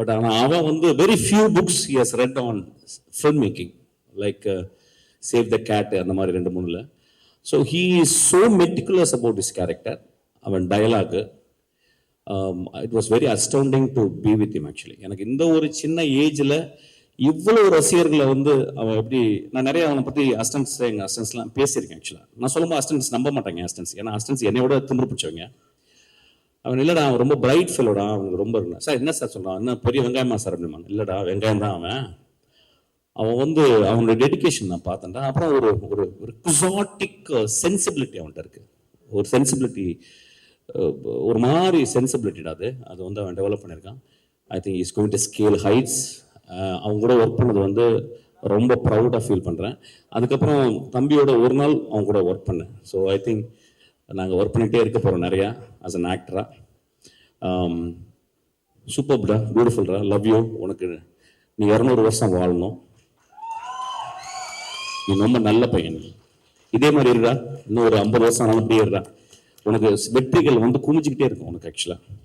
But ஆனால் அவன் வந்து very few books he has read on film making, like Save the Cat அந்த மாதிரி 2-3. So he is so meticulous about his character. அவன் dialogue it was very astounding to be with him. Actually எனக்கு இந்த ஒரு சின்ன ஏஜில் இவ்வளோ ரசிகர்களை வந்து அவன் எப்படி, நான் நிறைய அவனை பற்றி அஸ்டன்ஸ், எங்கள் அஸ்டன்ஸ்லாம் பேசியிருக்கேன். ஆக்சுவலாக நான் சொல்லும்போது அஸ்டன்ஸ் நம்ப மாட்டாங்க அஸ்டன்ஸ், ஏன்னா அஸ்டன்ஸ் என்னையோட திமிரு பிடிச்சவங்க. அவன் இல்லைடா அவன் ரொம்ப பிரைட் ஃபெல்லோடா, அவனுக்கு ரொம்ப இருந்தான். சார் என்ன சார் சொல்கிறான், என்ன பெரிய வெங்காயமா சார் அப்படிமா? இல்லைடா வெங்காயம் தான் அவன் வந்து அவனோட டெடிக்கேஷன் நான் பார்த்தேன்டா. அப்புறம் ஒரு ஒரு ஒரு குசாட்டிக் சென்சிபிலிட்டி அவன்கிட்ட இருக்கு, ஒரு சென்சிபிலிட்டி, ஒரு மாதிரி சென்சிபிலிட்டிடா அது வந்து அவன் டெவலப் பண்ணியிருக்கான். I think is going to scale heights. அவங்க கூட ஒர்க் பண்ணது வந்து ரொம்ப ப்ரௌடாக ஃபீல் பண்ணுறேன். அதுக்கப்புறம் தம்பியோட ஒரு நாள் அவங்க கூட ஒர்க் பண்ணேன். ஸோ ஐ திங்க் நாங்கள் ஒர்க் பண்ணிகிட்டே இருக்க போகிறோம் நிறையா ஆஸ் அன் ஆக்டராக. சூப்பர்டா, பியூட்டிஃபுல்டா, லவ் யூ. உனக்கு நீ 200 வருஷம் வாழணும். நீ ரொம்ப நல்ல பையன், இதே மாதிரி இருடா, இன்னும் ஒரு 50 வருஷம் ஆனாலும் அப்படியே இருடா. உனக்கு வெற்றிகள் வந்து குமிஞ்சிக்கிட்டே இருக்கும் உனக்கு ஆக்சுவலாக.